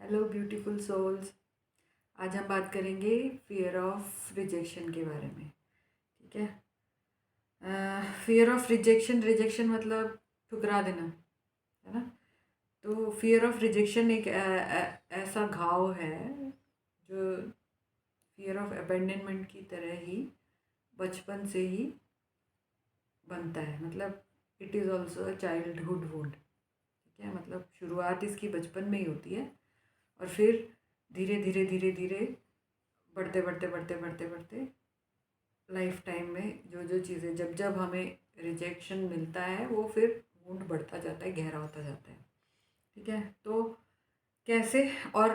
Hello beautiful souls. आज हम बात करेंगे फियर ऑफ रिजेक्शन के बारे में। ठीक है। फियर ऑफ रिजेक्शन, रिजेक्शन मतलब ठुकरा देना, है ना। तो फियर ऑफ रिजेक्शन एक ऐसा घाव है जो फियर ऑफ अबैंडनमेंट की तरह ही बचपन से ही बनता है। मतलब it is also a childhood wound. ठीक है, मतलब शुरुआत इसकी बचपन में ही होती है और फिर धीरे धीरे धीरे धीरे बढ़ते बढ़ते बढ़ते बढ़ते बढ़ते लाइफ टाइम में जो जो चीज़ें जब जब हमें रिजेक्शन मिलता है वो फिर वुंड बढ़ता जाता है, गहरा होता जाता है। ठीक है। तो कैसे? और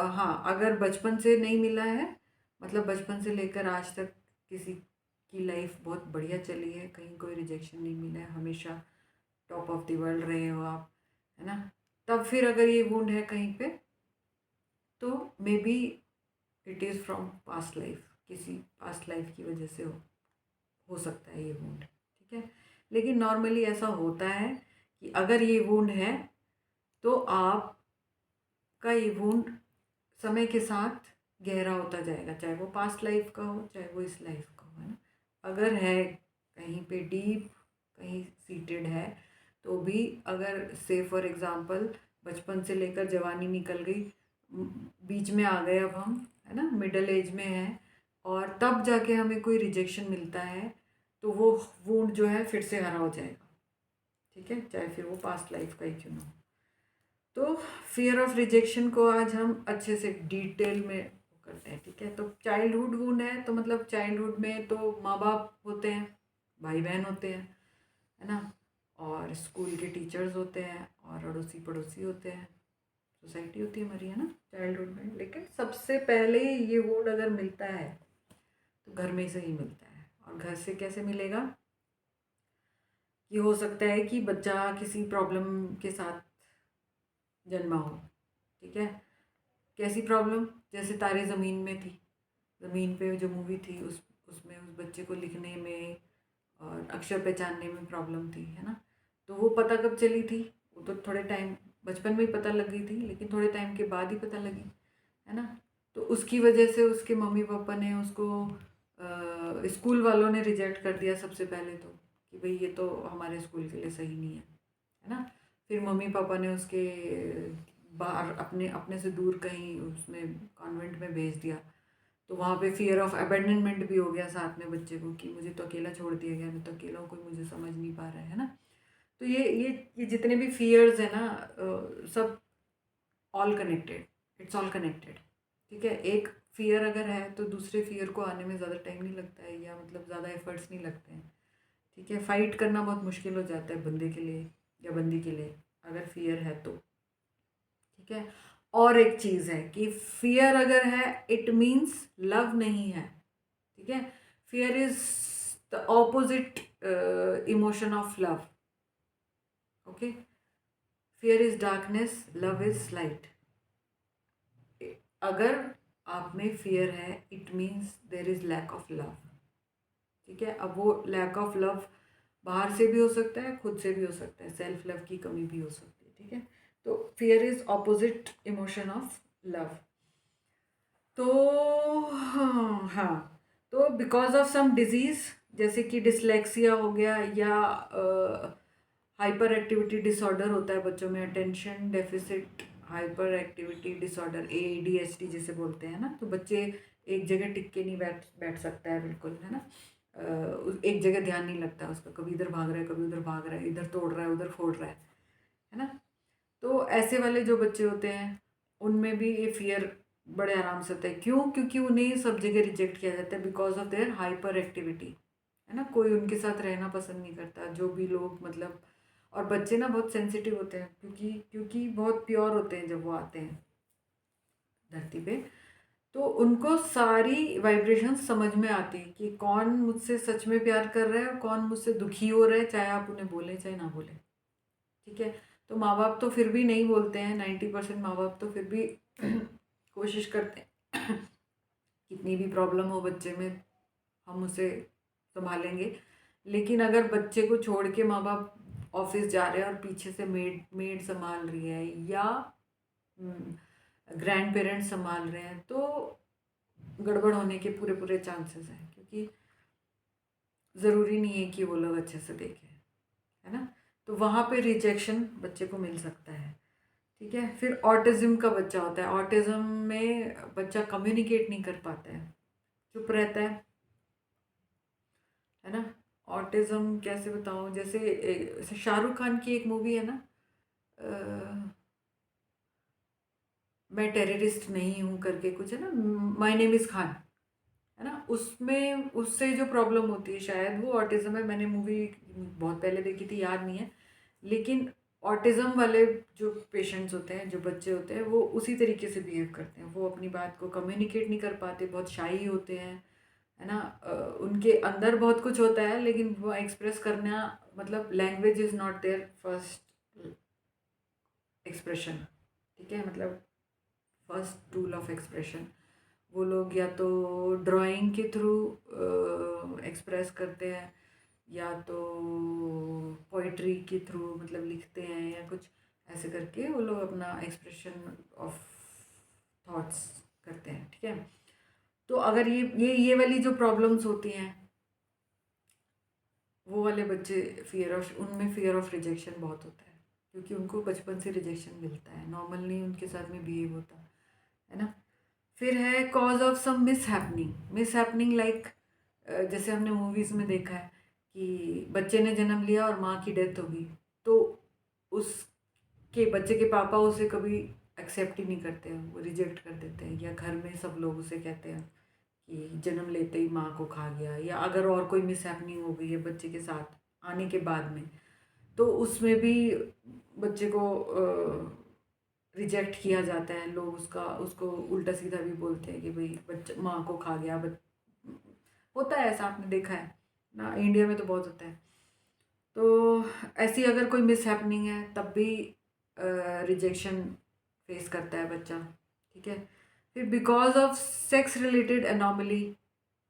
हाँ, अगर बचपन से नहीं मिला है, मतलब बचपन से लेकर आज तक किसी की लाइफ बहुत बढ़िया चली है, कहीं कोई रिजेक्शन नहीं मिला है, हमेशा टॉप ऑफ द वर्ल्ड रहे हो आप, है ना। तब फिर अगर ये वुंड है कहीं पे, तो may be it is from past life, किसी पास्ट लाइफ की वजह से हो सकता है ये वुंड। ठीक है। लेकिन नॉर्मली ऐसा होता है कि अगर ये वुंड है तो आपका ये वुंड समय के साथ गहरा होता जाएगा, चाहे वो पास्ट लाइफ का हो चाहे वो इस लाइफ का हो, है ना। अगर है कहीं पे डीप, कहीं सीटेड है, तो भी अगर से फॉर एग्ज़ाम्पल बचपन से लेकर जवानी निकल गई, बीच में आ गए अब हम, है ना, मिडल एज में है, और तब जाके हमें कोई रिजेक्शन मिलता है, तो वो वुंड जो है फिर से हरा हो जाएगा। ठीक है, चाहे फिर वो पास्ट लाइफ का ही क्यों ना हो। तो फियर ऑफ रिजेक्शन को आज हम अच्छे से डिटेल में करते हैं। ठीक है। तो चाइल्डहुड वुंड है तो मतलब चाइल्डहुड में तो माँ बाप होते हैं, भाई बहन होते हैं, है ना, और स्कूल के टीचर्स होते हैं, और अड़ोसी पड़ोसी होते हैं, सोसाइटी होती है हमारी, है ना, चाइल्डहुड में। लेकिन सबसे पहले ये वुंड अगर मिलता है तो घर में से ही मिलता है। और घर से कैसे मिलेगा? ये हो सकता है कि बच्चा किसी प्रॉब्लम के साथ जन्मा हो। ठीक है। कैसी प्रॉब्लम? जैसे तारे ज़मीन में थी, ज़मीन पे जो मूवी थी उसमें उस बच्चे को लिखने में और अक्षर पहचानने में प्रॉब्लम थी, है ना। तो वो पता कब चली थी? वो तो थोड़े टाइम बचपन में ही पता लग गई थी, लेकिन थोड़े टाइम के बाद ही पता लगी, है ना। तो उसकी वजह से उसके मम्मी पापा ने उसको स्कूल वालों ने रिजेक्ट कर दिया सबसे पहले तो, कि भाई ये तो हमारे स्कूल के लिए सही नहीं है ना। फिर मम्मी पापा ने उसके बाहर अपने अपने से दूर कहीं उसमें कॉन्वेंट में भेज दिया। तो वहाँ पे फियर ऑफ अबैंडनमेंट भी हो गया साथ में बच्चे को, कि मुझे तो अकेला छोड़ दिया गया, मैं तो अकेला हूँ, कोई मुझे समझ नहीं पा रहा है ना। तो ये जितने भी फियर्स है ना, सब all connected, it's all connected. ठीक है। एक फियर अगर है तो दूसरे फियर को आने में ज़्यादा टाइम नहीं लगता है, या मतलब ज़्यादा एफर्ट्स नहीं लगते हैं। ठीक है। फाइट करना बहुत मुश्किल हो जाता है बंदे के लिए या बंदी के लिए अगर फियर है तो। ठीक है। और एक चीज़ है कि फियर अगर है इट मीन्स लव नहीं है। ठीक है। Fear is the opposite emotion of love. Okay. Fear is darkness, love is light. अगर आप में फियर है it means there is lack of love. ठीक है। अब वो लैक ऑफ लव बाहर से भी हो सकता है, खुद से भी हो सकता है, सेल्फ लव की कमी भी हो सकती है। ठीक है। तो fear is opposite emotion of love. तो हाँ, तो बिकॉज ऑफ सम डिजीज, जैसे कि डिसलेक्सिया हो गया, या हाइपर एक्टिविटी डिसऑर्डर होता है बच्चों में, attention deficit hyper activity disorder, ADHD जिसे बोलते हैं ना। तो बच्चे एक जगह टिक के नहीं बैठ बैठ सकता है बिल्कुल, है ना। एक जगह ध्यान नहीं लगता उसका, कभी इधर भाग रहा है, कभी उधर भाग रहा है, इधर तोड़ रहा है, उधर फोड़ रहा है ना। तो ऐसे वाले जो बच्चे होते हैं उनमें भी ये फियर बड़े आराम से होता है। क्यों? क्योंकि उन्हें सब जगह रिजेक्ट किया जाता है because of their hyper activity, है ना। कोई उनके साथ रहना पसंद नहीं करता, जो भी लोग, मतलब। और बच्चे ना बहुत सेंसिटिव होते हैं, क्योंकि क्योंकि बहुत प्योर होते हैं जब वो आते हैं धरती पे। तो उनको सारी वाइब्रेशन समझ में आती है कि कौन मुझसे सच में प्यार कर रहा है और कौन मुझसे दुखी हो रहा है, चाहे आप उन्हें बोलें चाहे ना बोलें। ठीक है। तो माँ बाप तो फिर भी नहीं बोलते हैं, 90% माँ बाप तो फिर भी कोशिश करते हैं कितनी भी प्रॉब्लम हो बच्चे में हम उसे संभालेंगे। लेकिन अगर बच्चे को छोड़ के माँ बाप ऑफिस जा रहे हैं और पीछे से मेड मेड संभाल रही है, या ग्रैंड पेरेंट्स संभाल रहे हैं, तो गड़बड़ होने के पूरे पूरे चांसेस हैं, क्योंकि ज़रूरी नहीं है कि वो लोग अच्छे से देखें, है ना। तो वहाँ पे रिजेक्शन बच्चे को मिल सकता है। ठीक है। फिर ऑटिज़म का बच्चा होता है। ऑटिज़म में बच्चा कम्युनिकेट नहीं कर पाता है, चुप रहता है ना। ऑटिज़म कैसे बताऊँ, जैसे शाहरुख खान की एक मूवी है ना, अ, मैं टेररिस्ट नहीं हूँ करके कुछ है ना, माय नेम इज़ खान, है ना। उसमें उससे जो प्रॉब्लम होती है, शायद वो ऑटिज़म है। मैंने मूवी बहुत पहले देखी थी, याद नहीं है। लेकिन ऑटिज़म वाले जो पेशेंट्स होते हैं, जो बच्चे होते हैं, वो उसी तरीके से बिहेव करते हैं। वो अपनी बात को कम्युनिकेट नहीं कर पाते, बहुत शाई होते हैं, है ना। उनके अंदर बहुत कुछ होता है, लेकिन वो एक्सप्रेस करना, मतलब language is not there first expression. ठीक है। मतलब फर्स्ट टूल ऑफ एक्सप्रेशन वो लोग या तो ड्राइंग के थ्रू एक्सप्रेस करते हैं, या तो पोइट्री के थ्रू मतलब लिखते हैं, या कुछ ऐसे करके वो लोग अपना एक्सप्रेशन ऑफ थॉट्स करते हैं। ठीक है। तो अगर ये वाली जो प्रॉब्लम्स होती हैं, वो वाले बच्चे उनमें फियर ऑफ रिजेक्शन बहुत होता है, क्योंकि उनको बचपन से रिजेक्शन मिलता है, नॉर्मल नहीं उनके साथ में बिहेव होता है ना। फिर है cause of some mishappening like, जैसे हमने मूवीज़ में देखा है कि बच्चे ने जन्म लिया और माँ की डेथ हो गई, तो उसके बच्चे के पापा उसे कभी एक्सेप्ट ही नहीं करते हैं, वो रिजेक्ट कर देते हैं, या घर में सब लोग उसे कहते हैं कि जन्म लेते ही माँ को खा गया, या अगर और कोई मिस हैपनिंग हो गई है बच्चे के साथ आने के बाद में, तो उसमें भी बच्चे को रिजेक्ट किया जाता है। लोग उसको उल्टा सीधा भी बोलते हैं कि भाई बच्चा माँ को खा गया। होता है ऐसा, आपने देखा है ना, इंडिया में तो बहुत होता है। तो ऐसी अगर कोई मिस हैपनिंग है, तब भी रिजेक्शन फेस करता है बच्चा। ठीक है। फिर because of sex related anomaly,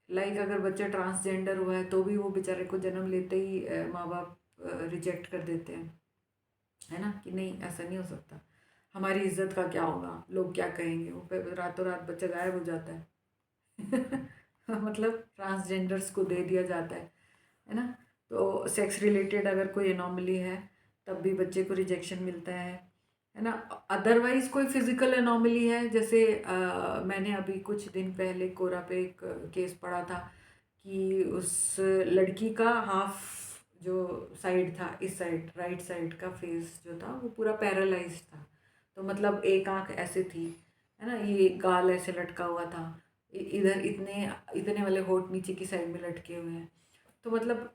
like अगर बच्चा ट्रांसजेंडर हुआ है, तो भी वो बेचारे को जन्म लेते ही माँ बाप रिजेक्ट कर देते हैं, है ना, कि नहीं ऐसा नहीं हो सकता, हमारी इज्जत का क्या होगा, लोग क्या कहेंगे। वो रातों रात बच्चा गायब हो जाता है। मतलब ट्रांसजेंडर्स को दे दिया जाता है ना। तो सेक्स रिलेटेड अगर कोई एनॉमली है, तब भी बच्चे को रिजेक्शन मिलता है ना। अदरवाइज कोई फिजिकल एनॉमली है, जैसे मैंने अभी कुछ दिन पहले कोरा पे एक केस पढ़ा था कि उस लड़की का हाफ जो साइड था, इस साइड राइट साइड का फेस जो था, वो पूरा पैरालाइज था। तो मतलब एक आंख ऐसे थी, है ना, ये गाल ऐसे लटका हुआ था, इधर इतने इतने वाले होठ नीचे की साइड में लटके हुए हैं। तो मतलब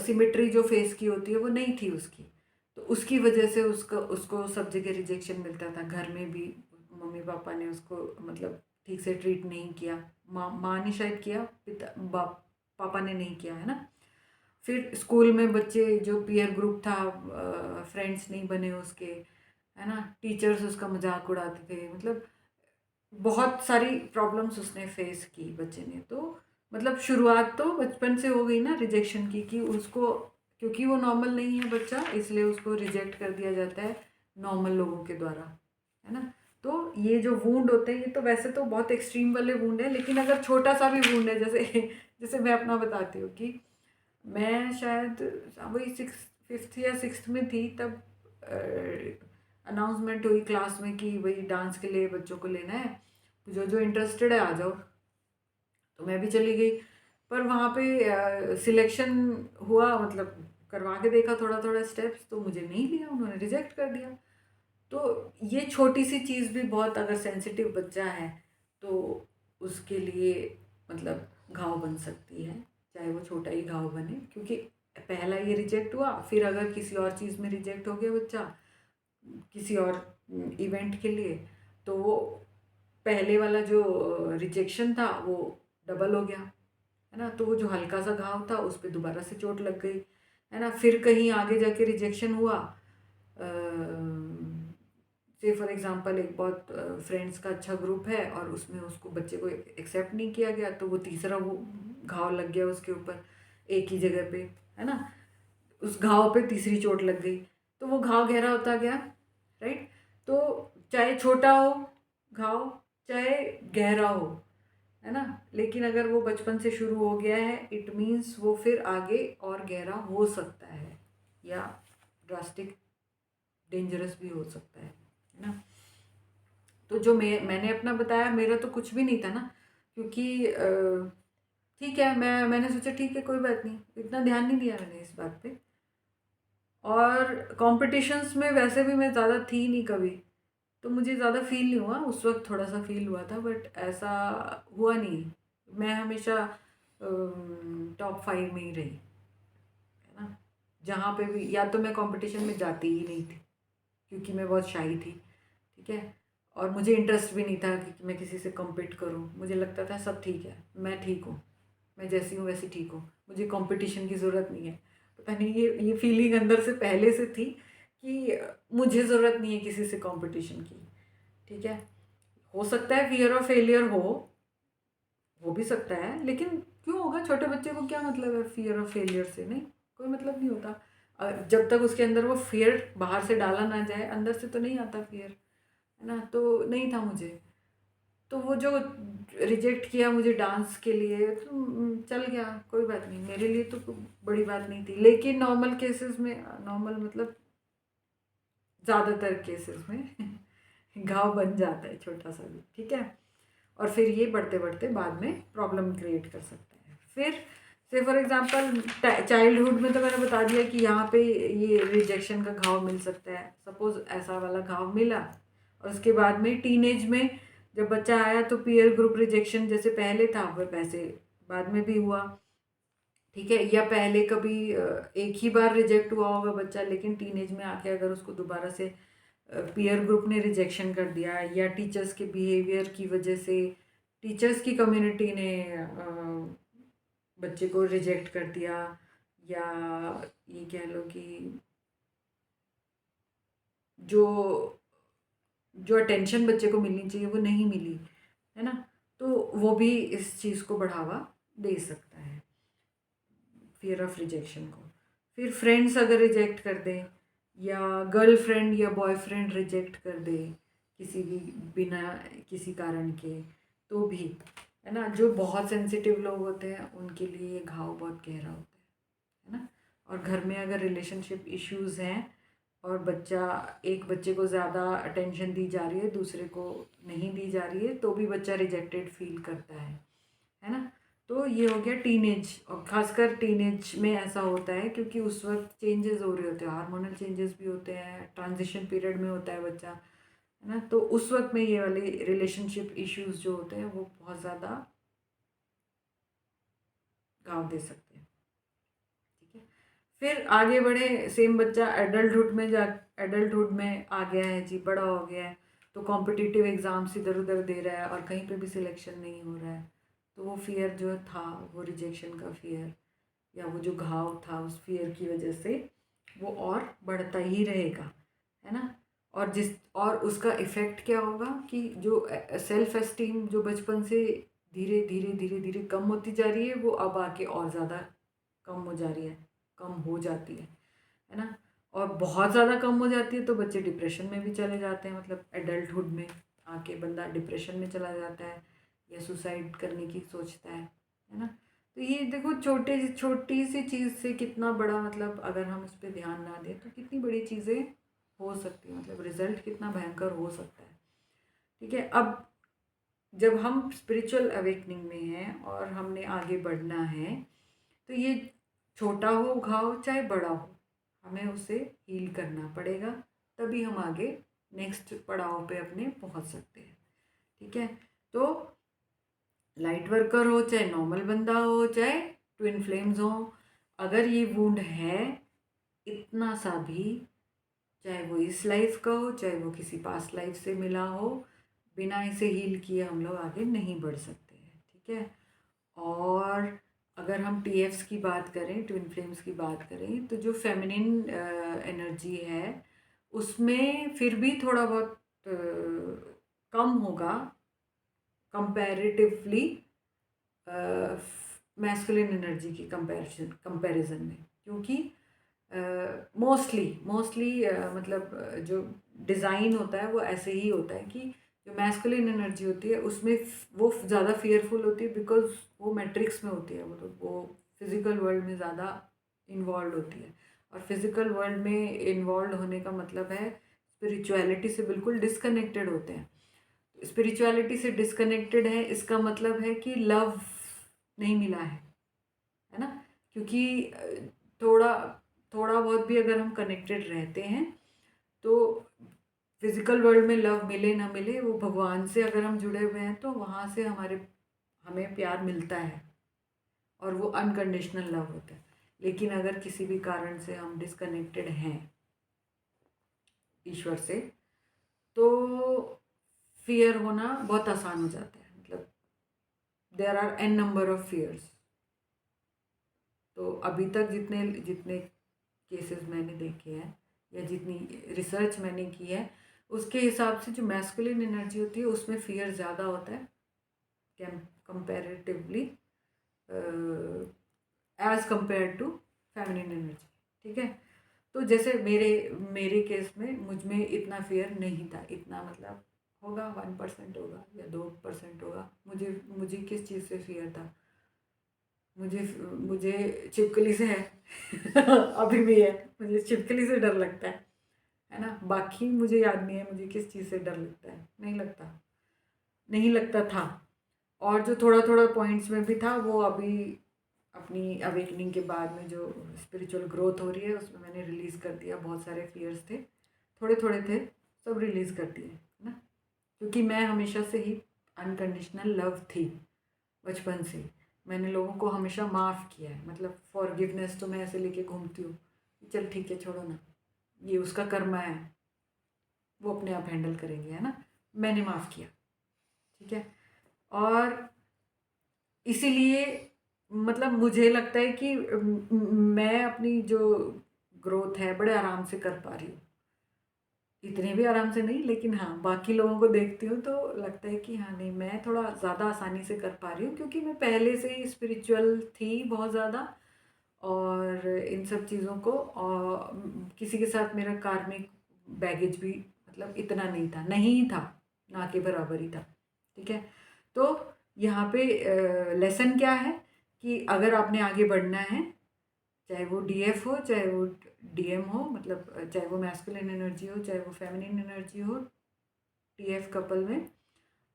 सिमेट्री जो फेस की होती है वो नहीं थी उसकी। तो उसकी वजह से उसको उसको सब जगह रिजेक्शन मिलता था, घर में भी मम्मी पापा ने उसको मतलब ठीक से ट्रीट नहीं किया। माँ ने शायद किया, पापा ने नहीं किया, है ना। फिर स्कूल में बच्चे जो पीयर ग्रुप था, फ्रेंड्स नहीं बने उसके, है ना, टीचर्स उसका मजाक उड़ाते थे, मतलब बहुत सारी प्रॉब्लम्स उसने फेस की बच्चे ने। तो मतलब शुरुआत तो बचपन से हो गई ना रिजेक्शन की, कि उसको, क्योंकि वो नॉर्मल नहीं है बच्चा, इसलिए उसको रिजेक्ट कर दिया जाता है नॉर्मल लोगों के द्वारा, है ना। तो ये जो वूंड होते हैं, ये तो वैसे तो बहुत एक्सट्रीम वाले वूंड है, लेकिन अगर छोटा सा भी वूंड है, जैसे जैसे मैं अपना बताती हूँ कि मैं शायद वही फिफ्थ या सिक्स्थ में थी, तब अनाउंसमेंट हुई क्लास में कि भाई डांस के लिए बच्चों को लेना है, तो जो जो इंटरेस्टेड है आ जाओ। तो मैं भी चली गई, पर वहाँ पे सिलेक्शन हुआ, मतलब करवा के देखा थोड़ा थोड़ा स्टेप्स, तो मुझे नहीं लिया, उन्होंने रिजेक्ट कर दिया। तो ये छोटी सी चीज़ भी बहुत, अगर सेंसिटिव बच्चा है तो उसके लिए मतलब घाव बन सकती है, चाहे वो छोटा ही घाव बने, क्योंकि पहला ये रिजेक्ट हुआ, फिर अगर किसी और चीज़ में रिजेक्ट हो गया बच्चा, किसी और इवेंट के लिए, तो वो पहले वाला जो रिजेक्शन था वो डबल हो गया, है ना। तो वो जो हल्का सा घाव था उस पर दोबारा से चोट लग गई, है ना। फिर कहीं आगे जाके रिजेक्शन हुआ, से फॉर एग्जांपल एक बहुत फ्रेंड्स का अच्छा ग्रुप है, और उसमें उसको बच्चे को एक्सेप्ट नहीं किया गया, तो वो तीसरा वो घाव लग गया उसके ऊपर एक ही जगह पे, है ना। उस घाव पे तीसरी चोट लग गई, तो वो घाव गहरा होता गया, राइट। तो चाहे छोटा हो, घाव चाहे गहरा हो, है ना, लेकिन अगर वो बचपन से शुरू हो गया है इट मीन्स वो फिर आगे और गहरा हो सकता है या ड्रास्टिक डेंजरस भी हो सकता है ना। तो जो मैंने अपना बताया, मेरा तो कुछ भी नहीं था ना, क्योंकि ठीक है, मैंने सोचा ठीक है कोई बात नहीं, इतना ध्यान नहीं दिया मैंने इस बात पे। और कॉम्पिटिशन्स में वैसे भी मैं ज़्यादा थी नहीं कभी, तो मुझे ज़्यादा फील नहीं हुआ। उस वक्त थोड़ा सा फील हुआ था बट ऐसा हुआ नहीं। मैं हमेशा टॉप 5 में ही रही, है ना। जहाँ पे भी, या तो मैं कंपटीशन में जाती ही नहीं थी क्योंकि मैं बहुत शाई थी, ठीक है। और मुझे इंटरेस्ट भी नहीं था कि मैं किसी से कम्पीट करूँ। मुझे लगता था सब ठीक है, मैं ठीक हूँ, मैं जैसी हूँ वैसी ठीक हूँ, मुझे कंपटीशन की ज़रूरत नहीं है। पता नहीं ये फीलिंग अंदर से पहले से थी कि मुझे ज़रूरत नहीं है किसी से कंपटीशन की, ठीक है। हो सकता है फियर ऑफ फेलियर हो भी सकता है, लेकिन क्यों होगा? छोटे बच्चे को क्या मतलब है फियर ऑफ फेलियर से? नहीं, कोई मतलब नहीं होता। जब तक उसके अंदर वो फियर बाहर से डाला ना जाए, अंदर से तो नहीं आता फियर, है ना। तो नहीं था मुझे। तो वो जो रिजेक्ट किया मुझे डांस के लिए, तो चल गया, कोई बात नहीं, मेरे लिए तो कोई बड़ी बात नहीं थी। लेकिन नॉर्मल केसेस में, नॉर्मल मतलब ज़्यादातर केसेस में घाव बन जाता है छोटा सा भी, ठीक है। और फिर ये बढ़ते बढ़ते बाद में प्रॉब्लम क्रिएट कर सकता है। फिर से फॉर एग्जांपल चाइल्डहुड में तो मैंने बता दिया कि यहाँ पे ये रिजेक्शन का घाव मिल सकता है। सपोज ऐसा वाला घाव मिला, और उसके बाद में टीनेज में जब बच्चा आया तो पीयर ग्रुप रिजेक्शन जैसे पहले था वो वैसे बाद में भी हुआ, ठीक है। या पहले कभी एक ही बार रिजेक्ट हुआ होगा बच्चा, लेकिन टीनेज में आके अगर उसको दोबारा से पीयर ग्रुप ने रिजेक्शन कर दिया, या टीचर्स के बिहेवियर की वजह से टीचर्स की कम्युनिटी ने बच्चे को रिजेक्ट कर दिया, या ये कह लो कि जो जो अटेंशन बच्चे को मिलनी चाहिए वो नहीं मिली, है ना, तो वो भी इस चीज़ को बढ़ावा दे सकता है, फियर ऑफ रिजेक्शन को। फिर फ्रेंड्स अगर रिजेक्ट कर दें, या गर्लफ्रेंड या बॉयफ्रेंड रिजेक्ट कर दे किसी भी बिना किसी कारण के, तो भी, है ना, जो बहुत सेंसिटिव लोग होते हैं उनके लिए ये घाव बहुत गहरा होता है ना। और घर में अगर रिलेशनशिप इश्यूज़ हैं और एक बच्चे को ज़्यादा अटेंशन दी जा रही है, दूसरे को नहीं दी जा रही है, तो भी बच्चा रिजेक्टेड फील करता है ना। तो ये हो गया टीनेज, और खासकर टीनेज में ऐसा होता है क्योंकि उस वक्त चेंजेस हो रहे होते हैं, हार्मोनल चेंजेस भी होते हैं, ट्रांजिशन पीरियड में होता है बच्चा, है ना। तो उस वक्त में ये वाले रिलेशनशिप इश्यूज जो होते हैं वो बहुत ज़्यादा घाव दे सकते हैं, ठीक है। फिर आगे बढ़े, सेम बच्चा एडल्टहुड में आ गया है जी, बड़ा हो गया है, तो कॉम्पिटिटिव एग्ज़ाम्स इधर उधर दे रहा है और कहीं पे भी सिलेक्शन नहीं हो रहा है, तो वो फियर जो था, वो रिजेक्शन का फियर या वो जो घाव था उस फियर की वजह से वो और बढ़ता ही रहेगा, है ना। और उसका इफ़ेक्ट क्या होगा कि जो सेल्फ एस्टीम जो बचपन से धीरे धीरे धीरे धीरे कम होती जा रही है, वो अब आके और ज़्यादा कम हो जा रही है, कम हो जाती है ना। और बहुत ज़्यादा कम हो जाती है तो बच्चे डिप्रेशन में भी चले जाते हैं, मतलब एडल्टहुड में आके बंदा डिप्रेशन में चला जाता है या सुसाइड करने की सोचता है ना। तो ये देखो, छोटी सी चीज़ से कितना बड़ा, मतलब अगर हम इस पर ध्यान ना दें तो कितनी बड़ी चीज़ें हो सकती है, मतलब रिजल्ट कितना भयंकर हो सकता है, ठीक है। अब जब हम स्पिरिचुअल अवेकनिंग में हैं और हमने आगे बढ़ना है, तो ये छोटा हो घाव चाहे बड़ा हो, हमें उसे हील करना पड़ेगा, तभी हम आगे नेक्स्ट पड़ाव पे अपने पहुंच सकते हैं, ठीक है। तो लाइट वर्कर हो चाहे नॉर्मल बंदा हो चाहे ट्विन फ्लेम्स हो, अगर ये वुंड है इतना सा भी, चाहे वो इस लाइफ का हो चाहे वो किसी पास्ट लाइफ से मिला हो, बिना इसे हील किए हम लोग आगे नहीं बढ़ सकते हैं, ठीक है। और अगर हम टीएफ्स की बात करें, ट्विन फ्लेम्स की बात करें, तो जो फेमिनिन एनर्जी है उसमें फिर भी थोड़ा बहुत कम होगा कंपैरेटिवली मैस्कुलिन एनर्जी की कंपैरिजन में, क्योंकि मोस्टली मतलब जो डिज़ाइन होता है वो ऐसे ही होता है कि जो मैस्कुलिन एनर्जी होती है उसमें वो ज़्यादा फियरफुल होती है, बिकॉज वो मैट्रिक्स में होती है, वो फिज़िकल वर्ल्ड में ज़्यादा इन्वॉल्व होती है। और फिज़िकल वर्ल्ड में इन्वॉल्व होने का मतलब है स्पिरिचुअलिटी से बिल्कुल डिस्कनेक्टेड होते हैं। स्पिरिचुअलिटी से डिस्कनेक्टेड है इसका मतलब है कि लव नहीं मिला है ना। क्योंकि थोड़ा थोड़ा बहुत भी अगर हम कनेक्टेड रहते हैं तो फिजिकल वर्ल्ड में लव मिले ना मिले, वो भगवान से अगर हम जुड़े हुए हैं तो वहाँ से हमें प्यार मिलता है और वो अनकंडीशनल लव होता है। लेकिन अगर किसी भी कारण से हम डिस्कनेक्टेड हैं ईश्वर से तो फियर होना बहुत आसान हो जाता है। मतलब there are an number of fears. तो अभी तक जितने जितने केसेस मैंने देखे हैं या जितनी रिसर्च मैंने की है उसके हिसाब से जो मैस्कुलिन एनर्जी होती है उसमें फियर ज़्यादा होता है comparatively as compare to feminine energy. ठीक है। तो जैसे मेरे मेरे केस में मुझ में इतना फियर नहीं था, इतना मतलब होगा 1% होगा या 2% होगा। मुझे किस चीज़ से फियर था? मुझे मुझे छिपकली से है अभी भी है, मुझे छिपकली से डर लगता है ना। बाकी मुझे याद नहीं है मुझे किस चीज़ से डर लगता है, नहीं लगता था। और जो थोड़ा थोड़ा पॉइंट्स में भी था वो अभी अपनी अवेकनिंग के बाद में जो स्पिरिचुअल ग्रोथ हो रही है उसमें मैंने रिलीज़ कर दिया। बहुत सारे फियर्स थे, थोड़े थोड़े थे, सब रिलीज़ कर दिए है ना। क्योंकि मैं हमेशा से ही अनकंडीशनल लव थी, बचपन से मैंने लोगों को हमेशा माफ़ किया है। मतलब फॉरगिवनेस तो मैं ऐसे लेके घूमती हूँ, चल ठीक है छोड़ो ना, ये उसका कर्म है, वो अपने आप हैंडल करेंगे, है ना। मैंने माफ़ किया, ठीक है। और इसीलिए मतलब मुझे लगता है कि मैं अपनी जो ग्रोथ है बड़े आराम से कर पा रही हूँ। इतने भी आराम से नहीं, लेकिन हाँ बाकी लोगों को देखती हूँ तो लगता है कि हाँ नहीं मैं थोड़ा ज़्यादा आसानी से कर पा रही हूँ, क्योंकि मैं पहले से ही स्पिरिचुअल थी बहुत ज़्यादा। और इन सब चीज़ों को और किसी के साथ मेरा कार्मिक बैगेज भी मतलब इतना नहीं था, ना के बराबर ही था। ठीक है। तो यहाँ पे लेसन क्या है कि अगर आपने आगे बढ़ना है, चाहे वो डीएफ हो चाहे वो डीएम हो, मतलब चाहे वो मैस्कुलिन एनर्जी हो चाहे वो फेमिनिन एनर्जी हो, टीएफ कपल में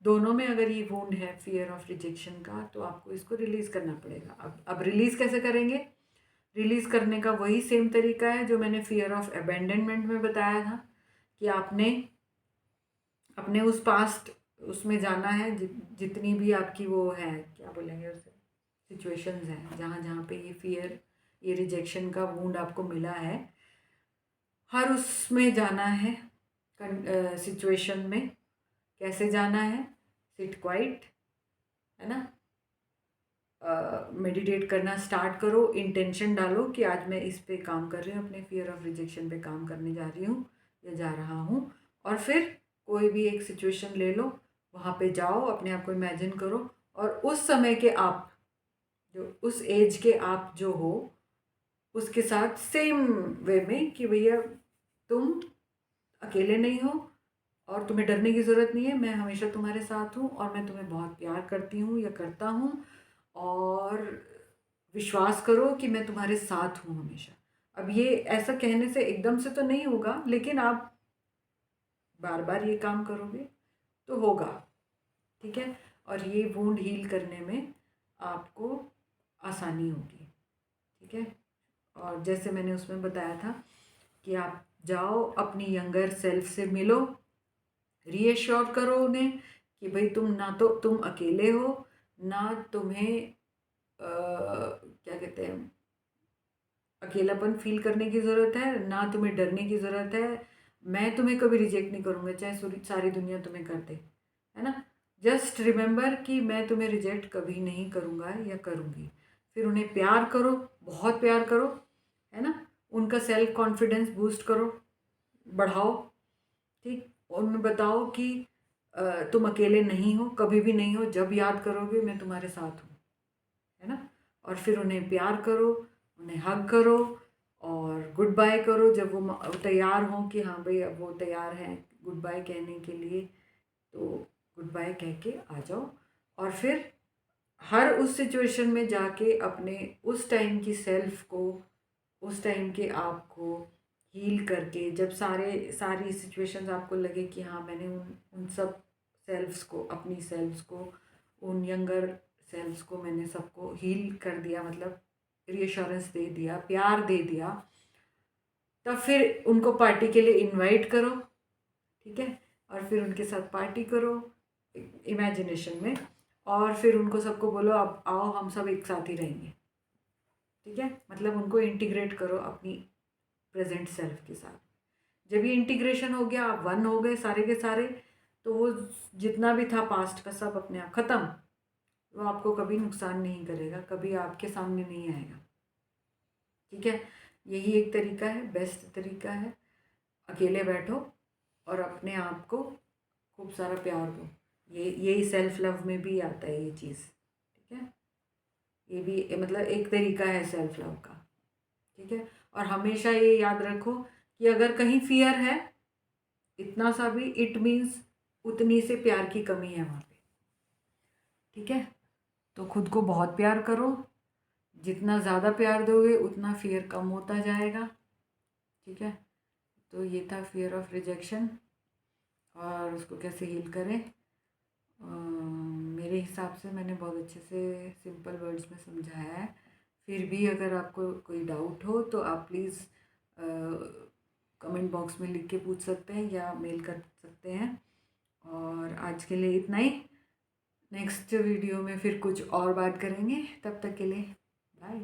दोनों में अगर ये वुंड है फियर ऑफ रिजेक्शन का, तो आपको इसको रिलीज़ करना पड़ेगा। अब रिलीज़ कैसे करेंगे? रिलीज़ करने का वही सेम तरीका है जो मैंने फियर ऑफ अबैंडनमेंट में बताया था कि आपने अपने उस पास्ट उसमें जाना है, जितनी भी आपकी वो है क्या बोलेंगे उसे, सिचुएशंस हैं जहाँ जहाँ पे ये फियर ये रिजेक्शन का वुंड आपको मिला है, हर उसमें जाना है। सिचुएशन में कैसे जाना है? सिट क्वाइट, है ना। मेडिटेट करना स्टार्ट करो, इंटेंशन डालो कि आज मैं इस पे काम कर रही हूँ, अपने फियर ऑफ रिजेक्शन पे काम करने जा रही हूँ या जा रहा हूँ। और फिर कोई भी एक सिचुएशन ले लो, वहाँ पे जाओ, अपने आप को इमेजिन करो और उस समय के आप जो उस एज के आप जो हो उसके साथ सेम वे में कि भैया तुम अकेले नहीं हो और तुम्हें डरने की ज़रूरत नहीं है, मैं हमेशा तुम्हारे साथ हूँ और मैं तुम्हें बहुत प्यार करती हूँ या करता हूँ। और विश्वास करो कि मैं तुम्हारे साथ हूँ हमेशा। अब ये ऐसा कहने से एकदम से तो नहीं होगा, लेकिन आप बार बार ये काम करोगे तो होगा। ठीक है। और ये वुंड हील करने में आपको आसानी होगी। ठीक है। और जैसे मैंने उसमें बताया था कि आप जाओ अपनी यंगर सेल्फ से मिलो, रीएश्योर करो उन्हें कि भाई तुम अकेले हो, ना तुम्हें क्या कहते हैं अकेलापन फील करने की ज़रूरत है, ना तुम्हें डरने की ज़रूरत है। मैं तुम्हें कभी रिजेक्ट नहीं करूँगा चाहे सारी दुनिया तुम्हें कर दे, है ना। जस्ट रिमेंबर कि मैं तुम्हें रिजेक्ट कभी नहीं करूँगा या करूँगी। फिर उन्हें प्यार करो, बहुत प्यार करो, है ना। उनका सेल्फ कॉन्फिडेंस बूस्ट करो, बढ़ाओ। ठीक। उन्हें बताओ कि तुम अकेले नहीं हो, कभी भी नहीं हो, जब याद करोगे मैं तुम्हारे साथ हूँ, है ना। और फिर उन्हें प्यार करो, उन्हें हग करो और गुड बाय करो जब वो तैयार हों कि हाँ भाई अब वो तैयार हैं गुड बाय कहने के लिए। तो गुड बाय कह के आ जाओ, और फिर हर उस सिचुएशन में जाके अपने उस टाइम की सेल्फ को, उस टाइम के आप को हील करके, जब सारी सिचुएशंस आपको लगे कि हाँ मैंने उन सब सेल्फ्स को, अपनी सेल्फ्स को, उन यंगर सेल्फ्स को मैंने सबको हील कर दिया, मतलब रीअश्योरेंस दे दिया, प्यार दे दिया, तब फिर उनको पार्टी के लिए इनवाइट करो, ठीक है, और फिर उनके साथ पार्टी करो इमेजिनेशन में, और फिर उनको सबको बोलो अब आओ हम सब एक साथ ही रहेंगे, ठीक है, मतलब उनको इंटीग्रेट करो अपनी प्रेजेंट सेल्फ के साथ। जब ये इंटीग्रेशन हो गया, आप वन हो गए सारे के सारे, तो वो जितना भी था पास्ट का सब अपने आप ख़त्म, वो आपको कभी नुकसान नहीं करेगा, कभी आपके सामने नहीं आएगा, ठीक है। यही एक तरीका है, बेस्ट तरीका है। अकेले बैठो और अपने आप को खूब सारा प्यार दो। यही सेल्फ लव में भी आता है ये चीज़, ठीक है। ये भी मतलब एक तरीका है सेल्फ लव का, ठीक है। और हमेशा ये याद रखो कि अगर कहीं फियर है इतना सा भी, इट मीन्स उतनी से प्यार की कमी है वहाँ पे, ठीक है। तो खुद को बहुत प्यार करो, जितना ज़्यादा प्यार दोगे उतना फियर कम होता जाएगा, ठीक है। तो ये था फियर ऑफ रिजेक्शन, और उसको कैसे हील करें। मेरे हिसाब से मैंने बहुत अच्छे से सिंपल वर्ड्स में समझाया है। फिर भी अगर आपको कोई डाउट हो तो आप प्लीज़ कमेंट बॉक्स में लिख के पूछ सकते हैं या मेल कर सकते हैं। और आज के लिए इतना ही, नेक्स्ट वीडियो में फिर कुछ और बात करेंगे, तब तक के लिए बाय।